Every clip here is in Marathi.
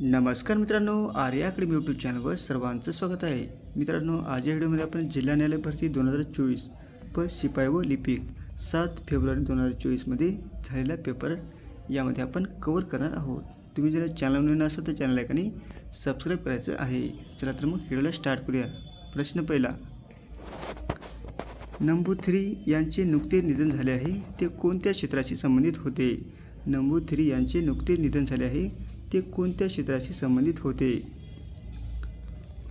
नमस्कार मित्रांनो, आर्या अकॅडमी यूट्यूब चॅनलवर सर्वांचं स्वागत आहे. मित्रांनो, आज या व्हिडिओमध्ये आपण जिल्हा न्यायालय भरती 2024 पद शिपाई व लिपिक 7 फेब्रुवारी 2024मध्ये झालेला पेपर यामध्ये आपण कव्हर करणार आहोत. तुम्ही जर चॅनल नवीन असाल तर चॅनल ऐकून सबस्क्राईब करायचं आहे. चला तर मग व्हिडिओला स्टार्ट करूया. प्रश्न पहिला, नंबूथिरी यांचे नुकते निधन झाले आहे, ते कोणत्या क्षेत्राशी संबंधित होते? नंबूथिरी यांचे नुकते निधन झाले आहे, ते कोणत्या क्षेत्राशी संबंधित होते?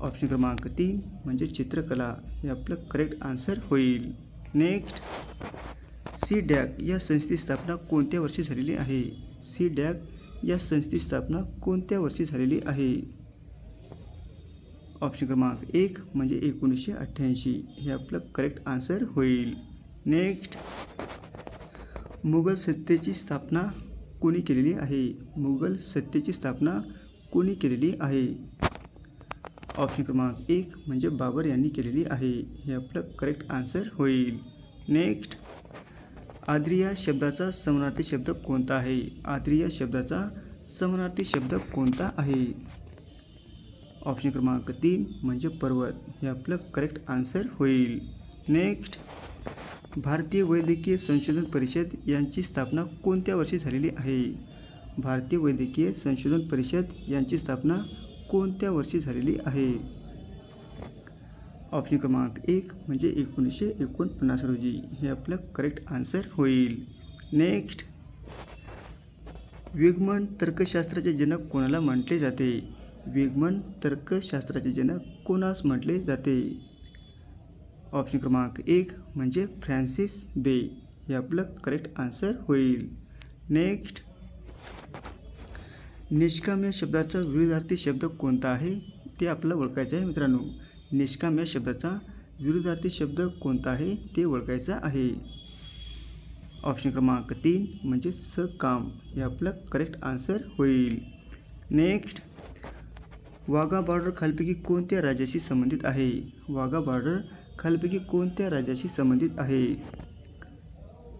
ऑप्शन क्रमांक 3 म्हणजे चित्रकला हे आपलं करेक्ट आन्सर होईल. नेक्स्ट, सी.डॅक या संस्थेची स्थापना कोणत्या वर्षी झालेली आहे? सी.डॅक या संस्थेची स्थापना कोणत्या वर्षी झालेली आहे? ऑप्शन क्रमांक 1 म्हणजे 1988 हे आपलं करेक्ट आन्सर होईल. नेक्स्ट, मुघल सत्तेची स्थापना कोणी केलेली आहे? मुघल सत्तेची स्थापना कोणी केलेली आहे? ऑप्शन क्रमांक 1 म्हणजे बाबर यांनी केलेली आहे हे आपलं करेक्ट आन्सर होईल. नेक्स्ट, आद्री या शब्दाचा समानार्थी शब्द कोणता आहे? आद्री या शब्दाचा समानार्थी शब्द कोणता आहे? ऑप्शन क्रमांक 3 म्हणजे पर्वत हे आपलं करेक्ट आन्सर होईल. नेक्स्ट, भारतीय वैद्यकीय संशोधन परिषद यांची स्थापना कोणत्या वर्षी झालेली आहे? भारतीय वैद्यकीय संशोधन परिषद यांची स्थापना कोणत्या वर्षी झालेली आहे? ऑप्शन क्रमांक 1 म्हणजे 1949 रोजी हे आपलं करेक्ट आन्सर होईल. नेक्स्ट, वेगमन तर्कशास्त्राचे जनक कोणाला म्हटले जाते? वेगमन तर्कशास्त्राचे जनक कोणास म्हटले जाते? ऑप्शन क्रमांक 1 म्हणजे फ्रान्सिस बे हे आपलं करेक्ट आन्सर होईल. नेक्स्ट, निष्काम या शब्दाचा विरुद्धार्थी शब्द कोणता आहे ते आपल्याला ओळखायचं आहे. मित्रांनो, निष्काम या शब्दाचा विरुद्धार्थी शब्द कोणता आहे ते ओळखायचा आहे. ऑप्शन क्रमांक 3 म्हणजे सकाम हे आपलं करेक्ट आन्सर होईल. नेक्स्ट, वाघा बॉर्डर खालीलपैकी कोणत्या राज्याशी संबंधित आहे? वाघा बॉर्डर खालीलपैकी कोणत्या राज्याशी संबंधित आहे?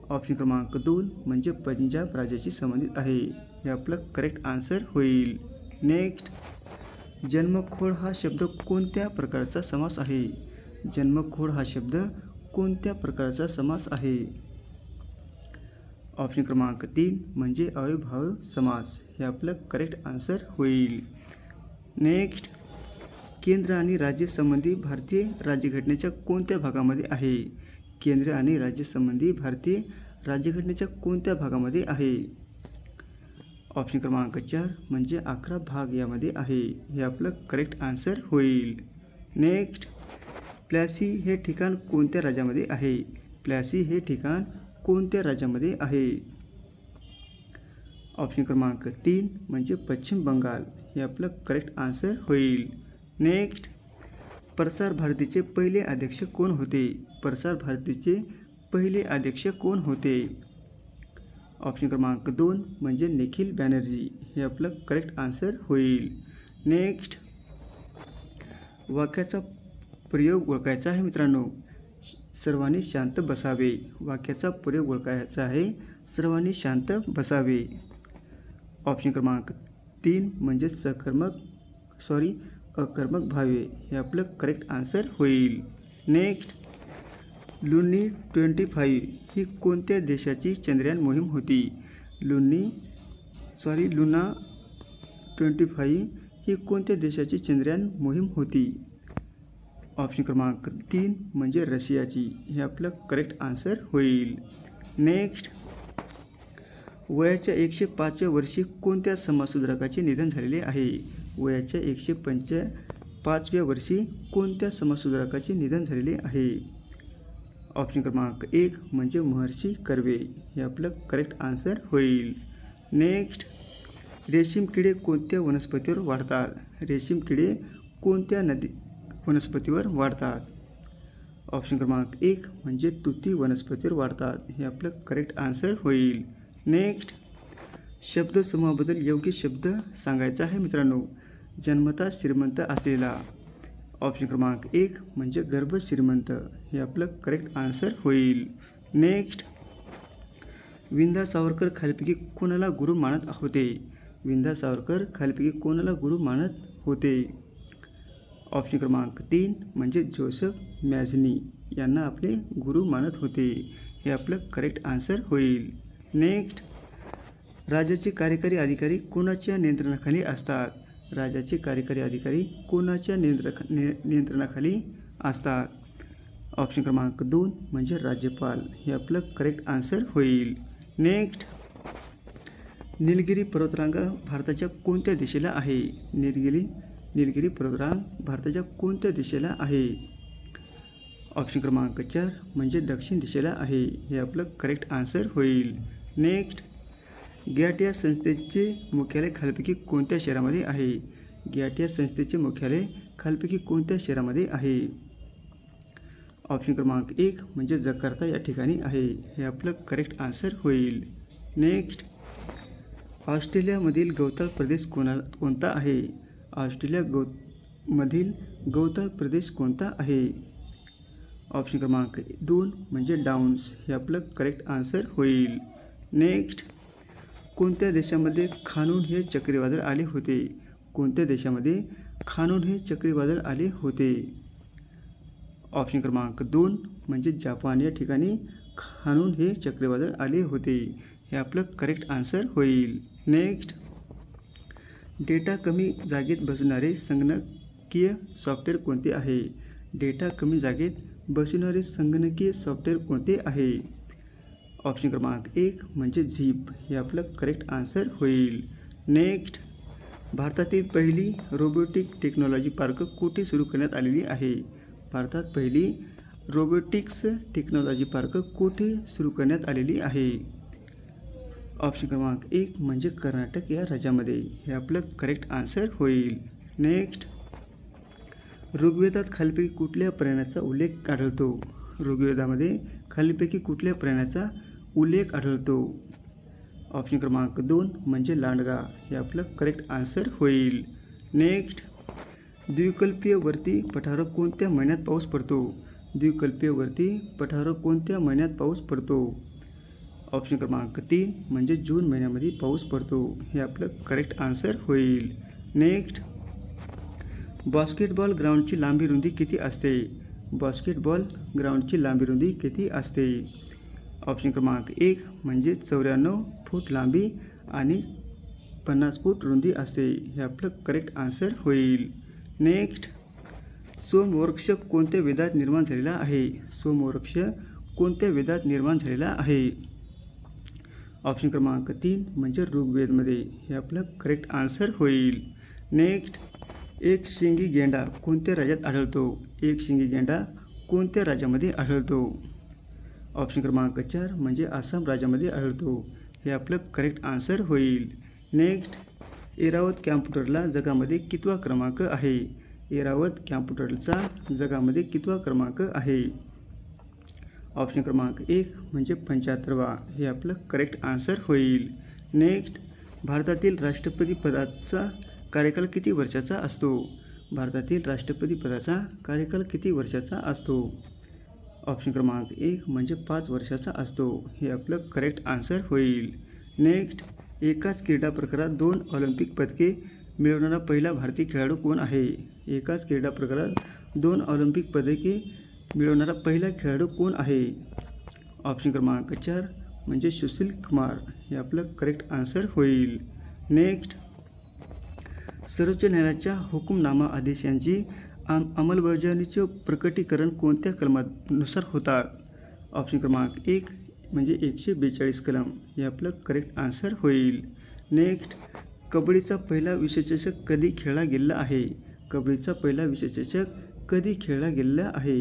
ऑप्शन क्रमांक 2 म्हणजे पंजाब राज्याशी संबंधित आहे हे आपलं करेक्ट आन्सर होईल. नेक्स्ट, जन्मखोड हा शब्द कोणत्या प्रकारचा समास आहे? जन्मखोड हा शब्द कोणत्या प्रकारचा समास आहे? ऑप्शन क्रमांक 3 म्हणजे अविभाव समास हे आपलं करेक्ट आन्सर होईल. नेक्स्ट, केंद्र आणि राज्य संबंधी भारतीय राज्यघटनेच्या कोणत्या भागामध्ये आहे? केंद्र आणि राज्य संबंधी भारतीय राज्यघटनेच्या कोणत्या भागामध्ये आहे? ऑप्शन क्रमांक 4 म्हणजे 11 भाग यामध्ये आहे हे आपलं करेक्ट आन्सर होईल. नेक्स्ट, प्लासी हे ठिकाण कोणत्या राज्यामध्ये आहे? प्लासी हे ठिकाण कोणत्या राज्यामध्ये आहे? ऑप्शन क्रमांक 3 म्हणजे पश्चिम बंगाल हे आपलं करेक्ट आन्सर होईल. नेक्स्ट, प्रसार भारतीचे पहिले अध्यक्ष कोण होते? प्रसार भारतीचे पहिले अध्यक्ष कोण होते? ऑप्शन क्रमांक 2 म्हणजे निखिल बॅनर्जी हे आपलं करेक्ट आन्सर होईल. नेक्स्ट, वाक्याचा प्रयोग ओळखायचा आहे. मित्रांनो, सर्वांनी शांत बसावे. वाक्याचा प्रयोग ओळखायचा आहे. सर्वांनी शांत बसावे. ऑप्शन क्रमांक 3 म्हणजे अकर्मक व्हावे हे आपलं करेक्ट आन्सर होईल. नेक्स्ट, लुना 25 ही कोणत्या देशाची चंद्रयान मोहीम होती? लुना 25 ही कोणत्या देशाची चंद्रयान मोहीम होती? ऑप्शन क्रमांक 3 म्हणजे रशियाची हे आपलं करेक्ट आन्सर होईल. नेक्स्ट, वयाच्या 105व्या वर्षी कोणत्या समाजसुधारकाचे निधन झालेले आहे? वयाच्या 105व्या वर्षी कोणत्या समाजसुधारकाचे निधन झालेले आहे? ऑप्शन क्रमांक 1 म्हणजे महर्षी कर्वे हे आपलं करेक्ट आन्सर होईल. नेक्स्ट, रेशीम किडे कोणत्या वनस्पतीवर वाढतात? रेशीम किडे कोणत्या वनस्पतीवर वाढतात? ऑप्शन क्रमांक 1 म्हणजे तुती वनस्पतीवर वाढतात हे आपलं करेक्ट आन्सर होईल. नेक्स्ट, शब्दसमूहाबद्दल योग्य शब्द सांगायचा आहे. मित्रांनो, जन्मतः श्रीमंत असलेला. ऑप्शन क्रमांक 1 म्हणजे गर्भ श्रीमंत हे आपलं करेक्ट आन्सर होईल. नेक्स्ट, विंदा सावरकर खालीलपैकी कोणाला गुरु मानत होते? विंदा सावरकर खालीलपैकी कोणाला गुरु मानत होते? ऑप्शन क्रमांक 3 म्हणजे जोसेफ मॅझनी यांना आपले गुरु मानत होते. हे आपलं करेक्ट आन्सर होईल. नेक्स्ट, राज्याचे कार्यकारी अधिकारी कोणाच्या नियंत्रणाखाली असतात? राज्याचे कार्यकारी अधिकारी कोणाच्या नियंत्रणाखाली असतात? ऑप्शन क्रमांक 2 म्हणजे राज्यपाल. हे आपलं करेक्ट आन्सर होईल. नेक्स्ट, निलगिरी पर्वतरांग भारताच्या कोणत्या दिशेला आहे? निलगिरी पर्वतरांग भारताच्या कोणत्या दिशेला आहे? ऑप्शन क्रमांक 4 म्हणजे दक्षिण दिशेला आहे. हे आपलं करेक्ट आन्सर होईल. नेक्स्ट, गॅट या संस्थेचे मुख्यालय खालीलपैकी कोणत्या शहरामध्ये आहे? गॅट या संस्थेचे मुख्यालय खालीलपैकी कोणत्या शहरामध्ये आहे? ऑप्शन क्रमांक 1 म्हणजे जकार्ता या ठिकाणी आहे. हे आपलं करेक्ट आन्सर होईल. नेक्स्ट, ऑस्ट्रेलियामधील गौताळ प्रदेश कोणता आहे? मधील गौताळ प्रदेश कोणता आहे? ऑप्शन क्रमांक 2 म्हणजे डाऊन्स. हे आपलं करेक्ट आन्सर होईल. नेक्स्ट, कोणत्या देशामध्ये खानून हे चक्रीवादळ आले होते? कोणत्या देशामध्ये खानून हे चक्रीवादळ आले होते? ऑप्शन क्रमांक 2 म्हणजे जपान या ठिकाणी खानून हे चक्रीवादळ आले होते. हे आपलं करेक्ट आन्सर होईल. नेक्स्ट, डेटा कमी जागेत बसवणारे संगणकीय सॉफ्टवेअर कोणते आहे? डेटा कमी जागेत बसवणारे संगणकीय सॉफ्टवेअर कोणते आहे? ऑप्शन क्रमांक 1 म्हणजे झीप. हे आपलं करेक्ट आन्सर होईल. नेक्स्ट, भारतातील पहिली रोबोटिक टेक्नॉलॉजी पार्क कुठे सुरू करण्यात आलेली आहे? भारतात पहिली रोबोटिक्स टेक्नॉलॉजी पार्क कुठे सुरू करण्यात आलेली आहे? ऑप्शन क्रमांक 1 म्हणजे कर्नाटक या राज्यामध्ये. हे आपलं करेक्ट आन्सर होईल. नेक्स्ट, ऋग्वेदात खालीलपैकी कुठल्या प्राण्याचा उल्लेख आढळतो? ऋग्वेदामध्ये खालीलपैकी कुठल्या प्राण्याचा उल्लेख आढळतो? ऑप्शन क्रमांक 2 म्हणजे लांडगा. हे आपलं करेक्ट आन्सर होईल. नेक्स्ट, द्विकल्पीय वर्ती पठारावर कोणत्या महिन्यात पाऊस पडतो? द्विकल्पीय वर्ती पठारावर कोणत्या महिन्यात पाऊस पडतो? ऑप्शन क्रमांक 3 म्हणजे जून महिन्यामध्ये पाऊस पडतो. हे आपलं करेक्ट आन्सर होईल. नेक्स्ट, बास्केटबॉल ग्राउंडची लांबी रुंदी किती असते? बास्केटबॉल ग्राउंडची लांबी रुंदी किती असते? ऑप्शन क्रमांक 1 म्हणजे 94 फूट लांबी आणि 50 फूट रुंदी असते. हे आपलं करेक्ट आन्सर होईल. नेक्स्ट, सोमवृक्ष कोणत्या वेदात निर्माण झालेला आहे? सोमवृक्ष कोणत्या वेदात निर्माण झालेला आहे? ऑप्शन क्रमांक 3 म्हणजे ऋग्वेदमध्ये. हे आपलं करेक्ट आन्सर होईल. नेक्स्ट, एक शिंगी गेंडा कोणत्या राज्यात आढळतो? एक शिंगी गेंडा कोणत्या राज्यामध्ये आढळतो? ऑप्शन क्रमांक 4 म्हणजे आसाम राज्यामध्ये आढळतो. हे आपलं करेक्ट आन्सर होईल. नेक्स्ट, ऐरावत कॅम्प्युटरला जगामध्ये कितवा क्रमांक आहे? ऐरावत कॅम्प्युटरचा जगामध्ये कितवा क्रमांक आहे? ऑप्शन क्रमांक 1 म्हणजे 75वा. हे आपलं करेक्ट आन्सर होईल. नेक्स्ट, भारतातील राष्ट्रपती पदाचा कार्यकाल किती वर्षाचा असतो? भारतातील राष्ट्रपती पदाचा कार्यकाल किती वर्षाचा असतो? ऑप्शन क्रमांक 1 म्हणजे 5 वर्षाचा असतो. हे आपलं करेक्ट आन्सर होईल. नेक्स्ट, एकाच क्रीडा प्रकारात 2 ऑलिम्पिक पदके मिळवणारा पहिला भारतीय खेळाडू कोण आहे? एकाच क्रीडा प्रकारात 2 ऑलिम्पिक पदके मिळवणारा पहिला खेळाडू कोण आहे? ऑप्शन क्रमांक 4 म्हणजे सुशील कुमार. हे आपलं करेक्ट आन्सर होईल. नेक्स्ट, सर्वोच्च न्यायालयाच्या हुकुमनामा आदेशांची अंमलबजावणीचे प्रकटीकरण कोणत्या कलमानुसार होतात? ऑप्शन क्रमांक 1 म्हणजे 142 कलम. हे आपलं करेक्ट आन्सर होईल. नेक्स्ट, कबड्डीचा पहिला विश्वचषक कधी खेळला गेलेला आहे? कबड्डीचा पहिला विश्वचषक कधी खेळला गेलेला आहे?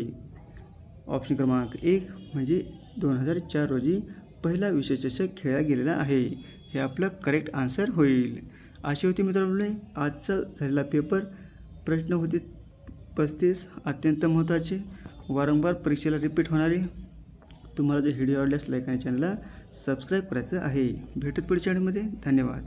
ऑप्शन क्रमांक 1 म्हणजे 2004 रोजी पहिला विश्वचषक खेळला गेलेला आहे. हे आपलं करेक्ट आन्सर होईल. अशी होती मित्रांनो आजचा झालेला पेपर. प्रश्न होते 35 अत्यंत महत्त्वाचे, वारंवार परीक्षेला रिपीट होणारे. तुम्हाला जर व्हिडिओ आवडल्यास लाईक आणि चॅनलला सबस्क्राईब करायचं आहे. भेटत पुढच्या व्हिडिओमध्ये. धन्यवाद.